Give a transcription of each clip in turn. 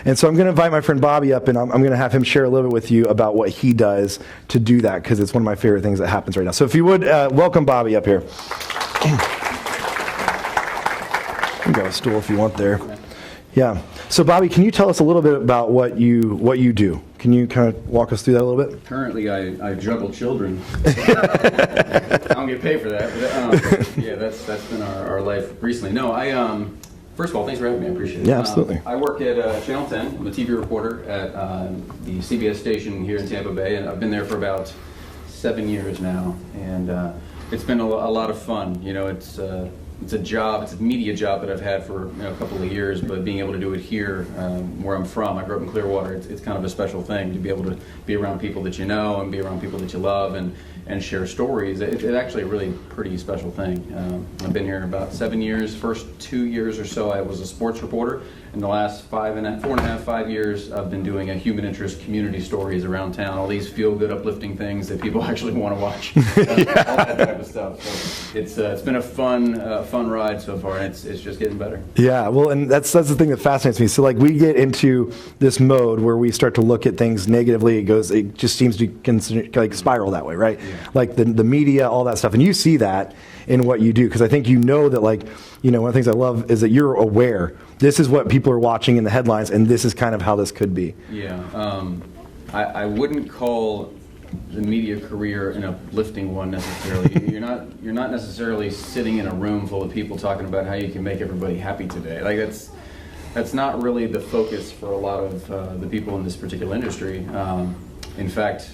And so I'm going to invite my friend Bobby up, and I'm going to have him share a little bit with you about what he does to do that, because it's one of my favorite things that happens right now. So if you would, welcome Bobby up here. You can grab a stool if you want there. Yeah. So Bobby, can you tell us a little bit about what you do? Can you kind of walk us through that a little bit? Currently, I juggle children. I don't get paid for that. But, yeah, that's been our life recently. No, first of all, thanks for having me. I appreciate it. Yeah, absolutely. I work at Channel 10. I'm a TV reporter at the CBS station here in Tampa Bay, and I've been there for about 7 years now. And it's been a lot of fun. You know, it's a job, it's a media job that I've had for a couple of years, but being able to do it here where I'm from, I grew up in Clearwater, it's kind of a special thing to be able to be around people that you know and be around people that you love and share stories. It's actually a really pretty special thing. I've been here about 7 years. First 2 years or so I was a sports reporter. In the last 5 years, I've been doing a human interest community stories around town, all these feel-good, uplifting things that people actually want to watch, all that type of stuff. So it's been a fun ride so far, and it's just getting better. Yeah, well, and that's the thing that fascinates me. So like we get into this mode where we start to look at things negatively. It just seems to like spiral that way, right? Yeah. Like the media, all that stuff, and you see that in what you do, because I think you know that, like, you know, one of the things I love is that you're aware. This is what people are watching in the headlines, and this is kind of how this could be. Yeah, I wouldn't call the media career an uplifting one necessarily. You're not necessarily sitting in a room full of people talking about how you can make everybody happy today. Like that's not really the focus for a lot of the people in this particular industry. In fact,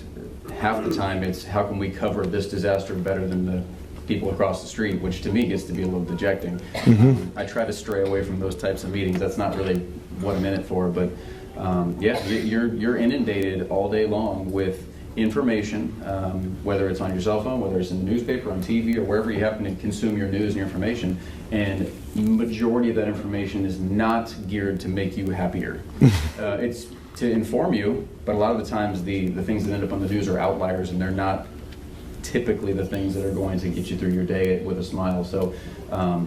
half the time it's how can we cover this disaster better than the people across the street, which to me gets to be a little dejecting. Mm-hmm. I try to stray away from those types of meetings. That's not really what I'm in it for, but yeah, you're inundated all day long with information, whether it's on your cell phone, whether it's in the newspaper, on TV, or wherever you happen to consume your news and your information, and the majority of that information is not geared to make you happier. It's to inform you, but a lot of the times the things that end up on the news are outliers, and they're not typically the things that are going to get you through your day with a smile. So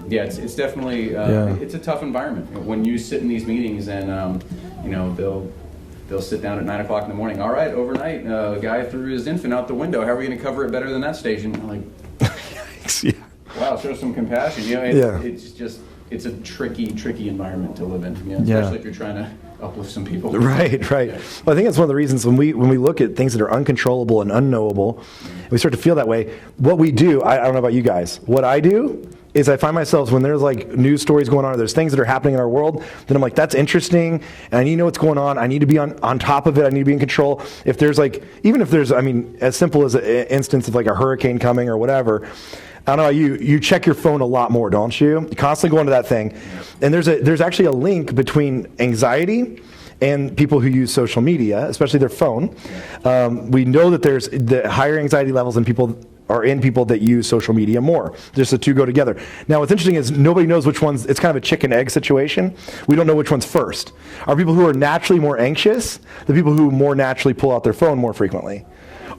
yeah, it's definitely it's a tough environment when you sit in these meetings, and you know, they'll sit down at 9 o'clock in the morning. All right, overnight, a guy threw his infant out the window. How are we going to cover it better than that station? I'm like, yeah. Wow, show some compassion. You know, it's a tricky environment to live in. You know, especially if you're trying to uplift some people. Right. Yeah. Well, I think that's one of the reasons when we look at things that are uncontrollable and unknowable, and we start to feel that way. What we do, I don't know about you guys. What I do is I find myself, when there's like news stories going on, or there's things that are happening in our world, then I'm like, that's interesting, and I need to know what's going on. I need to be on top of it. I need to be in control. If there's like, even if there's, I mean, as simple as an instance of like a hurricane coming or whatever, I don't know about you, you check your phone a lot more, don't you? You constantly go into that thing. And there's actually a link between anxiety and people who use social media, especially their phone. We know that there's the higher anxiety levels in people that use social media more. Just the two go together. Now, what's interesting is nobody knows which one's, it's kind of a chicken-egg situation. We don't know which one's first. Are people who are naturally more anxious the people who more naturally pull out their phone more frequently?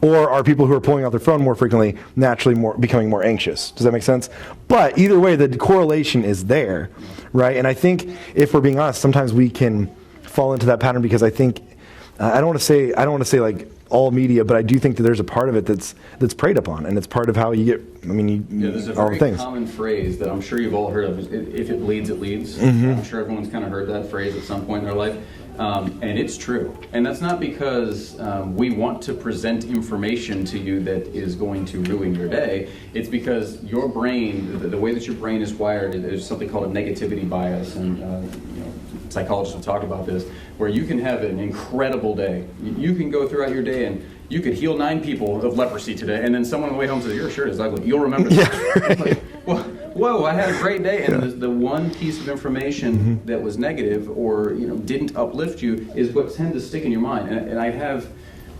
Or are people who are pulling out their phone more frequently naturally becoming more anxious? Does that make sense? But either way, the correlation is there, right? And I think if we're being honest, sometimes we can fall into that pattern, because I think I don't want to say like all media, but I do think that there's a part of it that's preyed upon, and it's part of how you get. I mean, there's a very common phrase that I'm sure you've all heard of. If it bleeds, it leads. Mm-hmm. I'm sure everyone's kind of heard that phrase at some point in their life. And it's true. And that's not because we want to present information to you that is going to ruin your day. It's because your brain, the way that your brain is wired, is something called a negativity bias. And you know, psychologists will talk about this, where you can have an incredible day. You can go throughout your day and you could heal 9 people of leprosy today, and then someone on the way home says, your shirt is ugly. You'll remember that. Yeah, right. Like, well, whoa, I had a great day. And the one piece of information that was negative or didn't uplift you is what tends to stick in your mind. And I have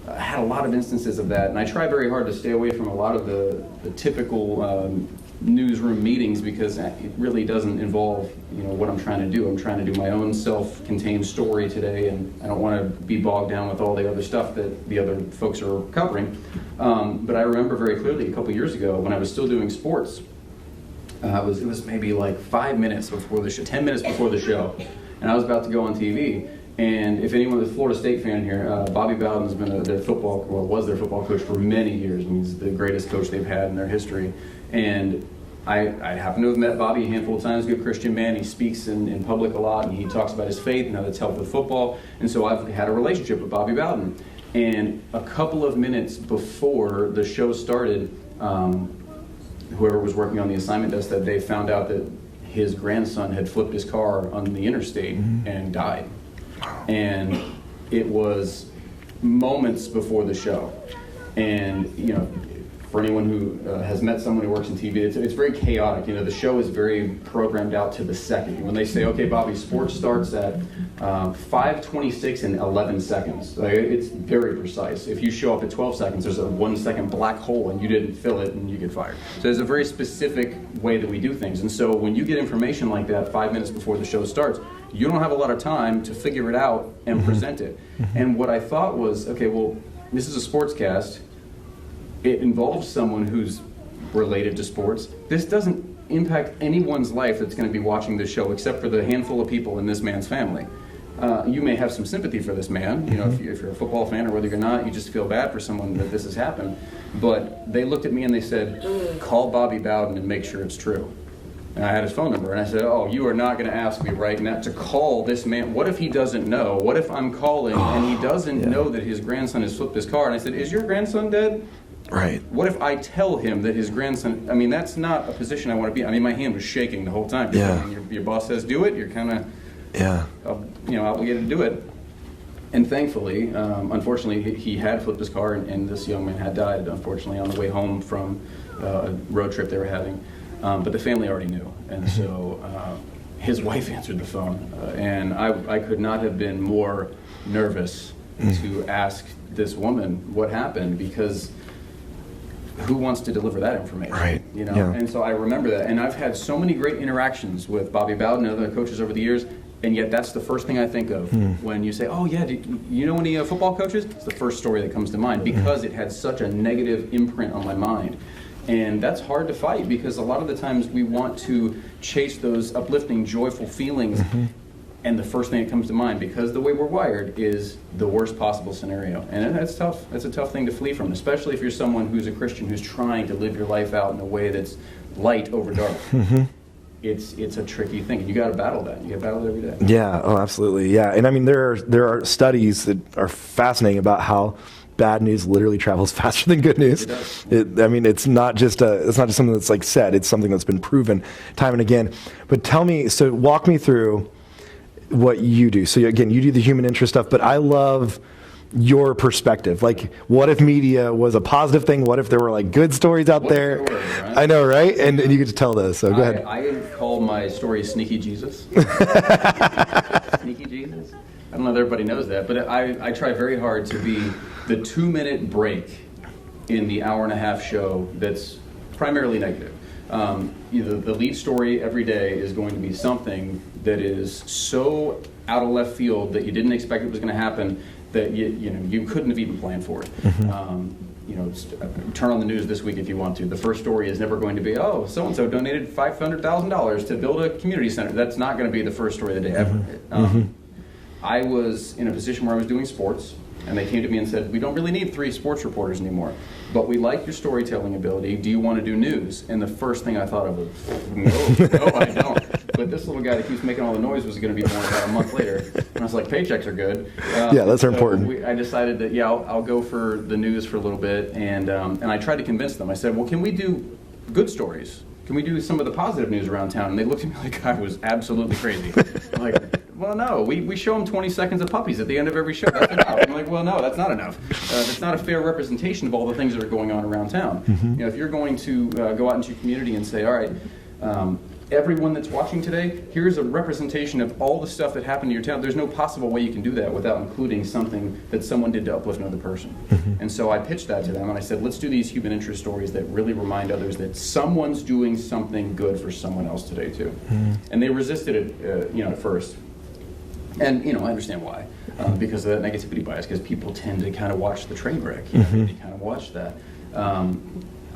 had a lot of instances of that. And I try very hard to stay away from a lot of the typical newsroom meetings, because it really doesn't involve what I'm trying to do. I'm trying to do my own self-contained story today, and I don't want to be bogged down with all the other stuff that the other folks are covering. But I remember very clearly a couple years ago when I was still doing sports. It was maybe like 5 minutes before the show, 10 minutes before the show, and I was about to go on TV, And if anyone is a Florida State fan here, Bobby Bowden's been was their football coach for many years. I mean, he's the greatest coach they've had in their history. And I happen to have met Bobby a handful of times. Good Christian man. He speaks in public a lot, and he talks about his faith and how that's helped with football. And so I've had a relationship with Bobby Bowden. And a couple of minutes before the show started, whoever was working on the assignment desk that day found out that his grandson had flipped his car on the interstate and died. And it was moments before the show. And, you know, for anyone who has met someone who works in TV, it's very chaotic. You know, the show is very programmed out to the second. When they say, okay, Bobby, sports starts at 5:26 and 11 seconds. Like, it's very precise. If you show up at 12 seconds, there's a 1 second black hole and you didn't fill it and you get fired. So there's a very specific way that we do things. And so when you get information like that 5 minutes before the show starts, you don't have a lot of time to figure it out and present it. And what I thought was, okay, well, this is a sportscast. It involves someone who's related to sports. This doesn't impact anyone's life that's going to be watching this show except for the handful of people in this man's family. You may have some sympathy for this man. You know, if you're a football fan or whether you're not, you just feel bad for someone that this has happened. But they looked at me and they said, call Bobby Bowden and make sure it's true. And I had his phone number, and I said, oh, you are not going to ask me right now to call this man. What if he doesn't know? What if I'm calling and he doesn't know that his grandson has flipped his car? And I said, is your grandson dead? Right. What if I tell him that his grandson, I mean, that's not a position I want to be in. I mean, my hand was shaking the whole time. Yeah. I mean, your boss says do it, you're kind of, obligated to do it. And thankfully, unfortunately, he had flipped his car, and this young man had died, unfortunately, on the way home from a road trip they were having. But the family already knew, and so his wife answered the phone, and I could not have been more nervous to ask this woman what happened, because who wants to deliver that information? Right. You know, Yeah. and so I remember that, and I've had so many great interactions with Bobby Bowden and other coaches over the years, and yet that's the first thing I think of when you say, "Oh yeah, do you know any football coaches?" It's the first story that comes to mind because it had such a negative imprint on my mind. And that's hard to fight because a lot of the times we want to chase those uplifting, joyful feelings, and the first thing that comes to mind, because the way we're wired, is the worst possible scenario. And that's tough. That's a tough thing to flee from, especially if you're someone who's a Christian who's trying to live your life out in a way that's light over dark. It's a tricky thing, and you got to battle that. You got to battle it every day. Yeah. Oh, absolutely. Yeah. And I mean, there are studies that are fascinating about how bad news literally travels faster than good news. I mean, it's not just something that's like said. It's something that's been proven time and again. But walk me through what you do. So again, you do the human interest stuff, but I love your perspective. Like, what if media was a positive thing? What if there were like good stories out there? Right? I know, right? And you get to tell those. So go ahead. I call my story Sneaky Jesus. Sneaky Jesus. I don't know if everybody knows that, but I try very hard to be the 2-minute break in the hour-and-a-half show that's primarily negative. The lead story every day is going to be something that is so out of left field that you didn't expect it was going to happen, that you couldn't have even planned for it. Turn on the news this week if you want to. The first story is never going to be, oh, so-and-so donated $500,000 to build a community center. That's not going to be the first story of the day ever. I was in a position where I was doing sports, and they came to me and said, we don't really need 3 sports reporters anymore, but we like your storytelling ability. Do you want to do news? And the first thing I thought of was, no, I don't. But this little guy that keeps making all the noise was going to be born about a month later. And I was like, paychecks are good. Yeah, that's important. I decided that, I'll go for the news for a little bit. And I tried to convince them. I said, well, can we do good stories? Can we do some of the positive news around town? And they looked at me like I was absolutely crazy. I'm like, well, no, we show them 20 seconds of puppies at the end of every show. That's enough. I'm like, well, no, that's not enough. That's not a fair representation of all the things that are going on around town. If you're going to go out into your community and say, all right, everyone that's watching today, here's a representation of all the stuff that happened to your town. There's no possible way you can do that without including something that someone did to uplift another person. And so I pitched that to them, and I said, let's do these human interest stories that really remind others that someone's doing something good for someone else today too. And they resisted it, at first. And, I understand why. Because of that negativity bias, because people tend to kind of watch the train wreck. They kind of watch that.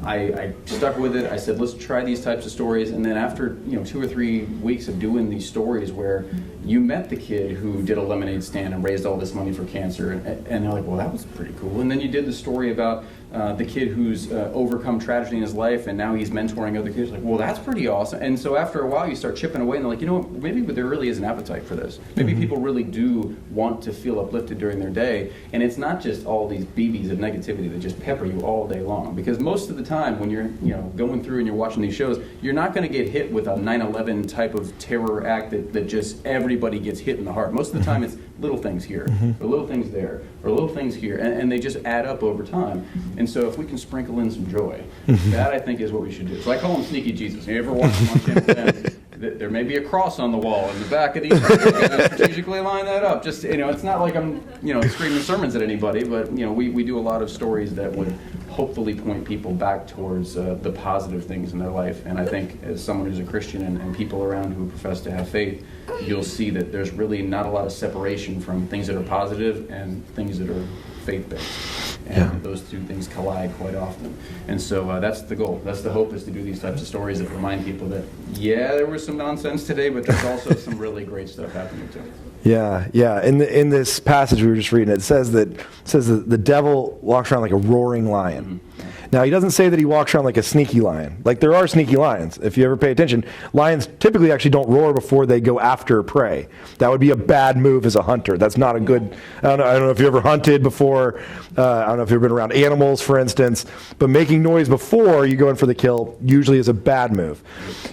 I stuck with it. I said, let's try these types of stories. And then after 2 or 3 weeks of doing these stories where you met the kid who did a lemonade stand and raised all this money for cancer, and they're like, well, that was pretty cool. And then you did the story about the kid who's overcome tragedy in his life, and now he's mentoring other kids. Like, well, that's pretty awesome. And so after a while, you start chipping away, and they're like, you know what, maybe there really is an appetite for this. Maybe people really do want to feel uplifted during their day, and it's not just all these BBs of negativity that just pepper you all day long. Because most of the time, when you're going through and you're watching these shows, you're not going to get hit with a 9/11 type of terror act that just everybody gets hit in the heart. Most of the time, it's little things here, or little things there, or little things here, and they just add up over time. And so if we can sprinkle in some joy, that I think is what we should do. So I call him Sneaky Jesus. You ever watch him on Channel 10? There may be a cross on the wall in the back of these. Strategically line that up. Just, it's not like I'm, screaming sermons at anybody, but, we do a lot of stories that would hopefully point people back towards the positive things in their life. And I think as someone who's a Christian and people around who profess to have faith, you'll see that there's really not a lot of separation from things that are positive and things that are faith-based. And those two things collide quite often. And so that's the goal. That's the hope, is to do these types of stories that remind people that, there was some nonsense today, but there's also some really great stuff happening too. Yeah. In this passage we were just reading, it says that the devil walks around like a roaring lion. Mm-hmm. Now, he doesn't say that he walks around like a sneaky lion. Like, there are sneaky lions. If you ever pay attention, lions typically actually don't roar before they go after prey. That would be a bad move as a hunter. That's not a good... I don't know if you ever hunted before. I don't know if you've ever been around animals, for instance. But making noise before you go in for the kill usually is a bad move.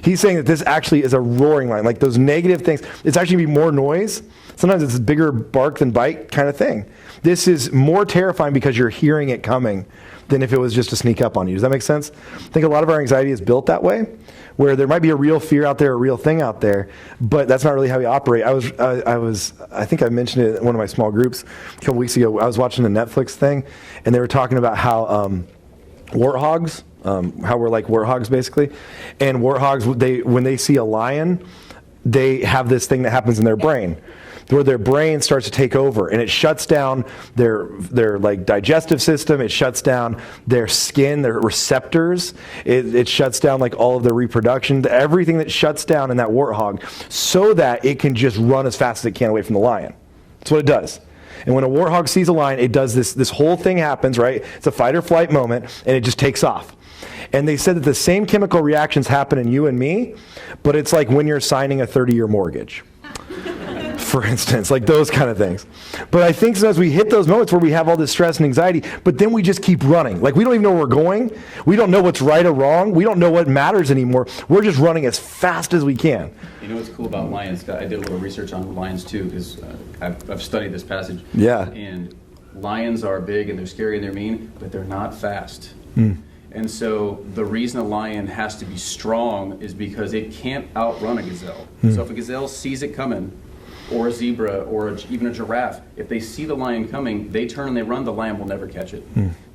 He's saying that this actually is a roaring lion. Like, those negative things, it's actually going to be more noise. Sometimes it's a bigger bark than bite kind of thing. This is more terrifying because you're hearing it coming than if it was just to sneak up on you. Does that make sense? I think a lot of our anxiety is built that way, where there might be a real fear out there, a real thing out there, but that's not really how we operate. I think I mentioned it in one of my small groups a couple weeks ago. I was watching a Netflix thing, and they were talking about how warthogs, how we're like warthogs basically, and warthogs, when they see a lion, they have this thing that happens in their brain, where their brain starts to take over, and it shuts down their like digestive system. It shuts down their skin, their receptors. It shuts down like all of their reproduction, everything that shuts down in that warthog, so that it can just run as fast as it can away from the lion. That's what it does. And when a warthog sees a lion, it does this whole thing happens, right? It's a fight or flight moment, and it just takes off. And they said that the same chemical reactions happen in you and me, but it's like when you're signing a 30-year mortgage, for instance, like those kind of things. But I think as we hit those moments where we have all this stress and anxiety, but then we just keep running. Like, we don't even know where we're going. We don't know what's right or wrong. We don't know what matters anymore. We're just running as fast as we can. You know what's cool about lions? I did a little research on lions too, because I've studied this passage. Yeah. And lions are big and they're scary and they're mean, but they're not fast. And so the reason a lion has to be strong is because it can't outrun a gazelle. So if a gazelle sees it coming, or a zebra, or even a giraffe, if they see the lion coming, they turn and they run, the lion will never catch it.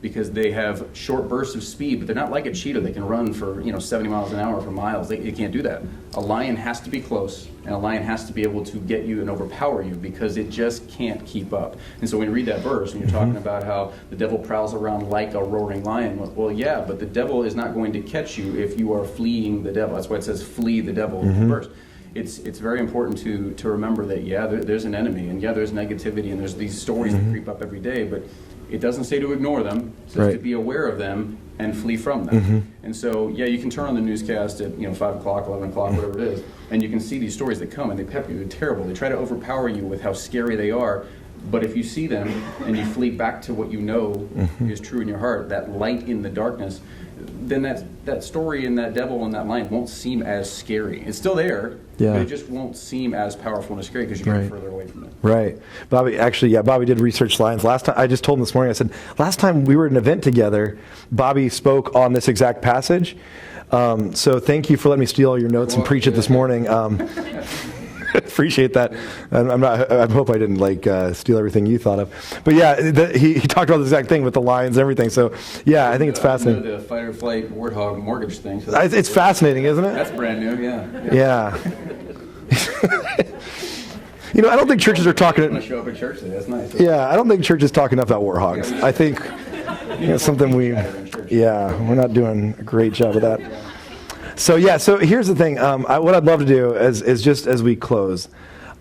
Because they have short bursts of speed, but they're not like a cheetah. They can run for 70 miles an hour for miles. They can't do that. A lion has to be close, and a lion has to be able to get you and overpower you, because it just can't keep up. And so when you read that verse, and you're talking about how the devil prowls around like a roaring lion, well, yeah, but the devil is not going to catch you if you are fleeing the devil. That's why it says flee the devil in the verse. It's very important to remember that, there's an enemy, and there's negativity, and there's these stories that creep up every day, but it doesn't say to ignore them. It says to be aware of them and flee from them. And so, you can turn on the newscast at 5 o'clock, 11 o'clock, whatever it is, and you can see these stories that come, and they pepper you. They're terrible. They try to overpower you with how scary they are. But if you see them and you flee back to what you know is true in your heart, that light in the darkness, then that story and that devil and that lion won't seem as scary. It's still there, but it just won't seem as powerful and as scary because you're getting further away from it. Right. Bobby, actually, Bobby did research lions. Last time, I just told him this morning, I said, last time we were at an event together, Bobby spoke on this exact passage. So thank you for letting me steal all your notes and preach it this morning. Appreciate that. I hope I didn't steal everything you thought of. But he talked about the exact thing with the lions and everything. So I think it's fascinating. The fight or flight warthog mortgage thing. So it's fascinating, isn't it? That's brand new. Yeah. I don't think churches are talking. I'm gonna show up at church today. That's nice. Yeah, I don't think churches talk enough about warthogs. I think something we're not doing a great job of that. So here's the thing. What I'd love to do is just as we close,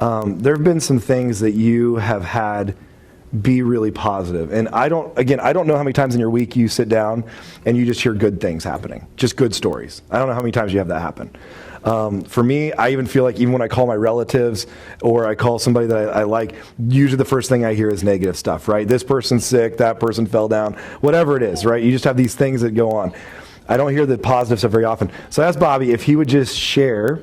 there have been some things that you have had be really positive. And I don't know how many times in your week you sit down and you just hear good things happening, just good stories. I don't know how many times you have that happen. For me, I even feel like even when I call my relatives or I call somebody that I like, usually the first thing I hear is negative stuff, right? This person's sick, that person fell down, whatever it is, right? You just have these things that go on. I don't hear the positive stuff very often. So I asked Bobby if he would just share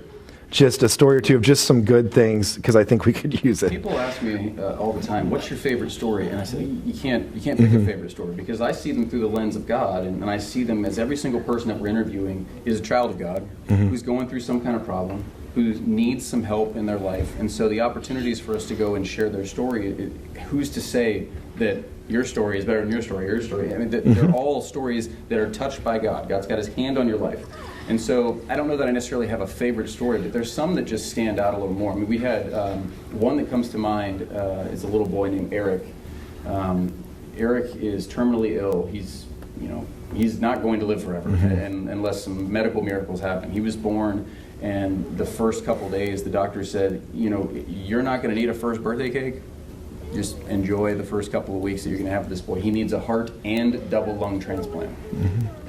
just a story or two of just some good things, because I think we could use it. People ask me all the time, what's your favorite story? And I say, you can't pick a favorite story, because I see them through the lens of God, and I see them as every single person that we're interviewing is a child of God, who's going through some kind of problem, who needs some help in their life. And so the opportunities for us to go and share their story, who's to say that your story is better than your story? I mean, they're all stories that are touched by God. God's got his hand on your life. And so I don't know that I necessarily have a favorite story, but there's some that just stand out a little more. I mean, we had one that comes to mind is a little boy named Eric. Eric is terminally ill. He's not going to live forever, unless some medical miracles happen. He was born, and the first couple days, the doctor said, you're not going to need a first birthday cake. Just enjoy the first couple of weeks that you're going to have with this boy. He needs a heart and double lung transplant.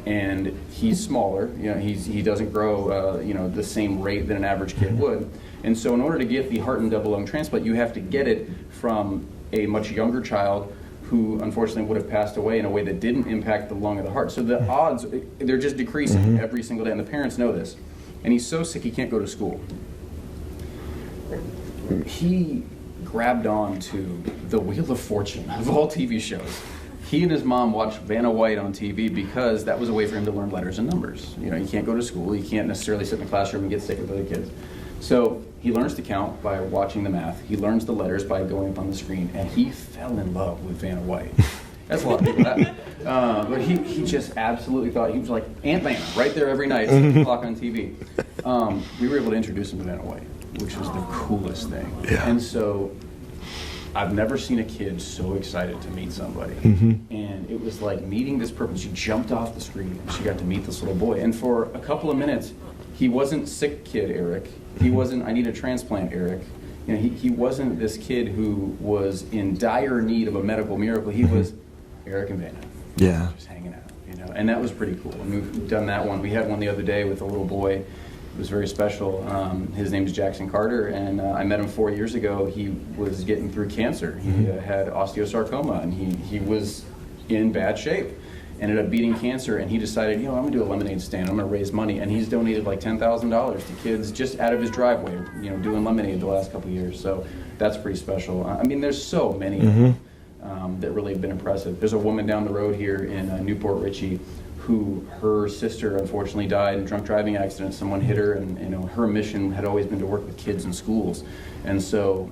And he's smaller. He doesn't grow the same rate that an average kid would. And so in order to get the heart and double lung transplant, you have to get it from a much younger child who unfortunately would have passed away in a way that didn't impact the lung or the heart. So the odds, they're just decreasing every single day, and the parents know this. And he's so sick he can't go to school. He grabbed on to the Wheel of Fortune of all TV shows. He and his mom watched Vanna White on TV because that was a way for him to learn letters and numbers. He can't go to school, he can't necessarily sit in the classroom and get sick with other kids. So he learns to count by watching the math, he learns the letters by going up on the screen, and he fell in love with Vanna White. That's a lot of people have. But he just absolutely thought, he was like Aunt Vanna, right there every night, 6 o'clock on TV. We were able to introduce him to Vanna White, which was the coolest thing. Yeah. And so I've never seen a kid so excited to meet somebody. And it was like meeting this person. She jumped off the screen and she got to meet this little boy. And for a couple of minutes, he wasn't sick kid Eric. He wasn't I need a transplant Eric. He wasn't this kid who was in dire need of a medical miracle. He was Eric and Vanna. Yeah. Just hanging out, and that was pretty cool. And we've done that one. We had one the other day with a little boy. It was very special. His name is Jackson Carter, and I met him 4 years ago. He was getting through cancer. He had osteosarcoma, and he was in bad shape. Ended up beating cancer, and he decided, I'm going to do a lemonade stand. I'm going to raise money, and he's donated like $10,000 to kids just out of his driveway, doing lemonade the last couple of years. So that's pretty special. I mean, there's so many that really have been impressive. There's a woman down the road here in Newport Richey who her sister unfortunately died in a drunk driving accident. Someone hit her, and her mission had always been to work with kids in schools. And so,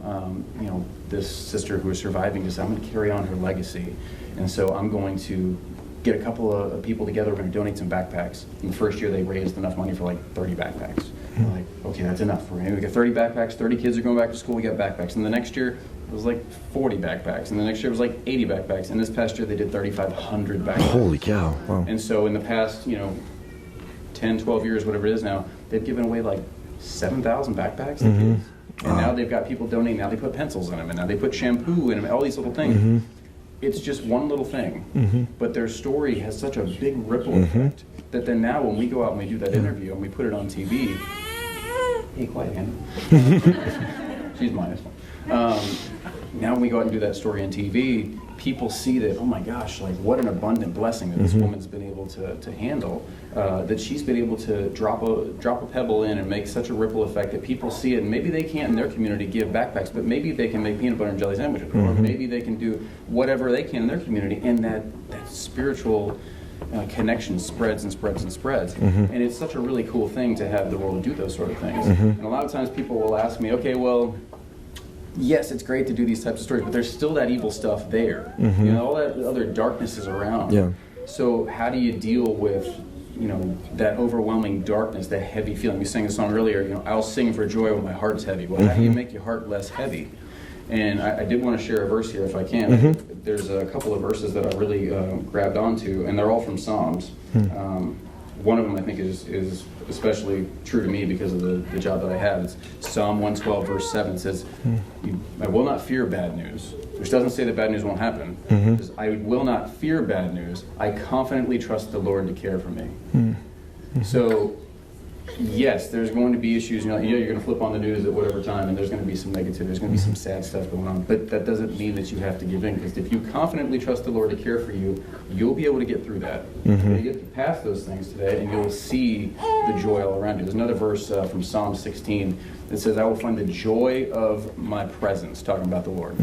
this sister who was surviving just said, I'm going to carry on her legacy. And so I'm going to get a couple of people together. We're going to donate some backpacks. In the first year, they raised enough money for like 30 backpacks. We're like, okay, that's enough. We got 30 backpacks, 30 kids are going back to school, we got backpacks. And the next year, it was like 40 backpacks. And the next year, it was like 80 backpacks. And this past year, they did 3,500 backpacks. Holy cow. Wow. And so in the past, 10, 12 years, whatever it is now, they've given away like 7,000 backpacks to kids. And now they've got people donating. Now they put pencils in them, and now they put shampoo in them, all these little things. It's just one little thing, but their story has such a big ripple effect that then now when we go out and we do that interview and we put it on TV, hey, quiet, Hannah. She's minus one. Now when we go out and do that story on TV, people see that, oh my gosh, like what an abundant blessing that this woman's been able to handle, that she's been able to drop a pebble in and make such a ripple effect that people see it, and maybe they can't in their community give backpacks, but maybe they can make peanut butter and jelly sandwiches, or maybe they can do whatever they can in their community, and that spiritual connection spreads and spreads and spreads. And it's such a really cool thing to have the world do those sort of things. And a lot of times people will ask me, okay, well, yes, it's great to do these types of stories, but there's still that evil stuff there. All that other darkness is around. Yeah. So how do you deal with, that overwhelming darkness, that heavy feeling? We sang a song earlier, I'll sing for joy when my heart's heavy. Well, how do you make your heart less heavy? And I did want to share a verse here if I can. There's a couple of verses that I really grabbed onto, and they're all from Psalms. one of them I think is especially true to me because of the job that I have. It's Psalm 112 verse 7 says, I will not fear bad news, which doesn't say that bad news won't happen. It says, I will not fear bad news. I confidently trust the Lord to care for me. So yes, there's going to be issues. You're going to flip on the news at whatever time, and there's going to be some negativity. There's going to be some sad stuff going on. But that doesn't mean that you have to give in, because if you confidently trust the Lord to care for you, you'll be able to get through that. You'll get past those things today, and you'll see the joy all around you. There's another verse from Psalm 16 that says, I will find the joy of my presence, talking about the Lord.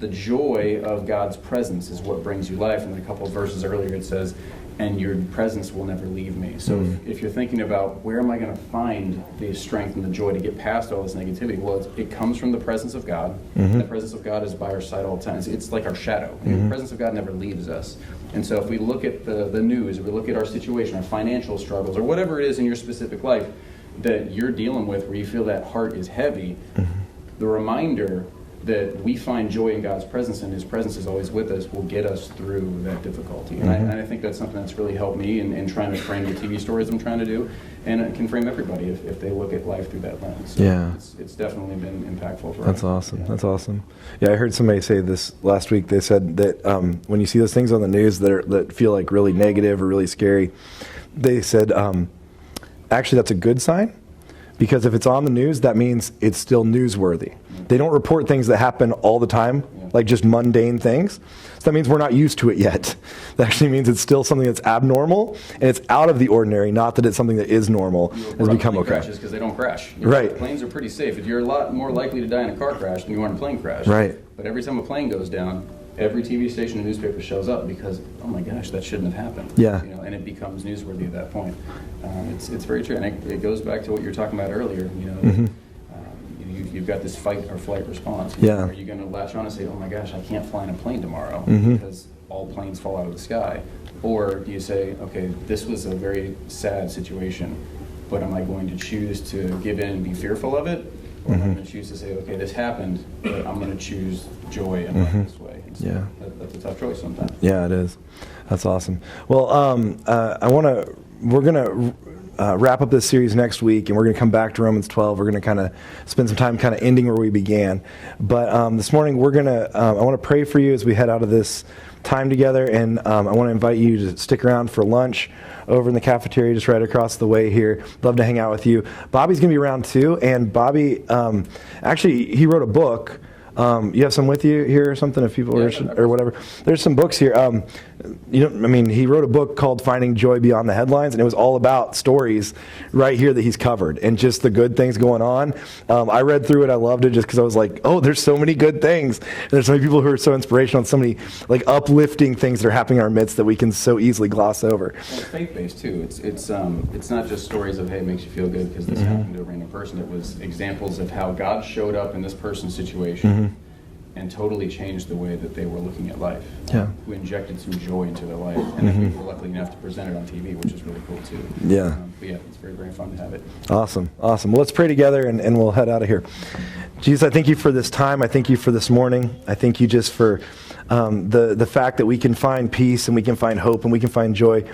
The joy of God's presence is what brings you life. And a couple of verses earlier it says, and your presence will never leave me. So if you're thinking about where am I going to find the strength and the joy to get past all this negativity, well, it comes from the presence of God. The presence of God is by our side all the time. It's like our shadow. The presence of God never leaves us. And so if we look at the news, if we look at our situation, our financial struggles, or whatever it is in your specific life that you're dealing with where you feel that heart is heavy, the reminder that we find joy in God's presence and His presence is always with us will get us through that difficulty. And I think that's something that's really helped me in trying to frame the TV stories I'm trying to do, and it can frame everybody if they look at life through that lens. So it's definitely been impactful for us. That's awesome. Yeah. That's awesome. Yeah, I heard somebody say this last week. They said that when you see those things on the news that feel like really negative or really scary, they said, actually that's a good sign. Because if it's on the news, that means it's still newsworthy. They don't report things that happen all the time, like just mundane things. So that means we're not used to it yet. That actually means it's still something that's abnormal, and it's out of the ordinary, not that it's something that is normal. Has become okay. Crashes because they don't crash. Right. Planes are pretty safe. You're a lot more likely to die in a car crash than you are in a plane crash. Right. But every time a plane goes down, every TV station and newspaper shows up because, oh my gosh, that shouldn't have happened. Yeah. And it becomes newsworthy at that point. It's very true, and it goes back to what you were talking about earlier. You've got this fight or flight response. Are you going to latch on and say, oh my gosh, I can't fly in a plane tomorrow because all planes fall out of the sky? Or do you say, okay, this was a very sad situation, but am I going to choose to give in and be fearful of it? Or am I going to choose to say, okay, this happened, but I'm going to choose joy and life this way? And so that's a tough choice sometimes. Yeah, it is. That's awesome. Well, we're going to wrap up this series next week, and we're going to come back to Romans 12. We're going to kind of spend some time kind of ending where we began. But this morning, we're going to, I want to pray for you as we head out of this time together, and I want to invite you to stick around for lunch over in the cafeteria just right across the way here. Love to hang out with you. Bobby's going to be around too, and Bobby, actually, he wrote a book. You have some with you here or something, if people or whatever. There's some books here. He wrote a book called Finding Joy Beyond the Headlines, and it was all about stories right here that he's covered and just the good things going on. I read through it. I loved it just because I was like, oh, there's so many good things. There's so many people who are so inspirational, so many like uplifting things that are happening in our midst that we can so easily gloss over. Well, it's faith-based too. It's not just stories of, hey, it makes you feel good because this happened to a random person. It was examples of how God showed up in this person's situation and totally changed the way that they were looking at life. Who injected some joy into their life, and then we were lucky enough to present it on TV, which is really cool too. But it's very, very fun to have it. Awesome. Well, let's pray together, and we'll head out of here. Jesus, I thank you for this time. I thank you for this morning. I thank you just for the fact that we can find peace, and we can find hope, and we can find joy,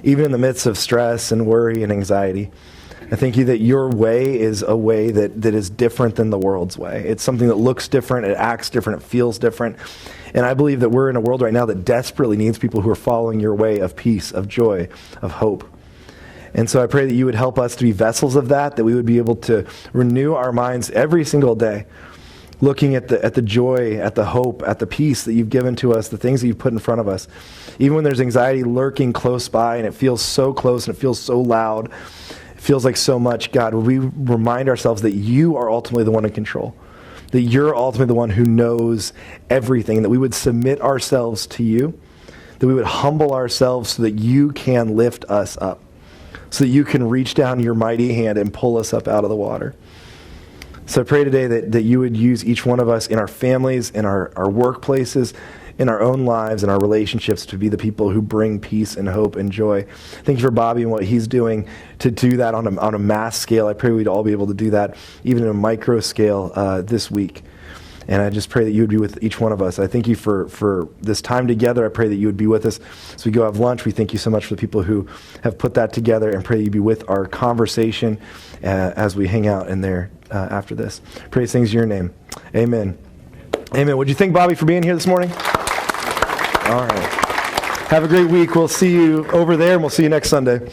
even in the midst of stress and worry and anxiety. I thank you that your way is a way that is different than the world's way. It's something that looks different, it acts different, it feels different. And I believe that we're in a world right now that desperately needs people who are following your way of peace, of joy, of hope. And so I pray that you would help us to be vessels of that we would be able to renew our minds every single day, looking at the joy, at the hope, at the peace that you've given to us, the things that you've put in front of us. Even when there's anxiety lurking close by and it feels so close and it feels so loud, feels like so much, God, would we remind ourselves that you are ultimately the one in control, that you're ultimately the one who knows everything, that we would submit ourselves to you, that we would humble ourselves so that you can lift us up, so that you can reach down your mighty hand and pull us up out of the water. So I pray today that you would use each one of us in our families, in our workplaces, in our own lives and our relationships to be the people who bring peace and hope and joy. Thank you for Bobby and what he's doing to do that on a mass scale. I pray we'd all be able to do that even in a micro scale this week. And I just pray that you would be with each one of us. I thank you for this time together. I pray that you would be with us as we go have lunch. We thank you so much for the people who have put that together, and pray you be with our conversation as we hang out in there after this. Praise things in your name. Amen. Amen. What'd you think, Bobby, for being here this morning? All right. Have a great week. We'll see you over there, and we'll see you next Sunday.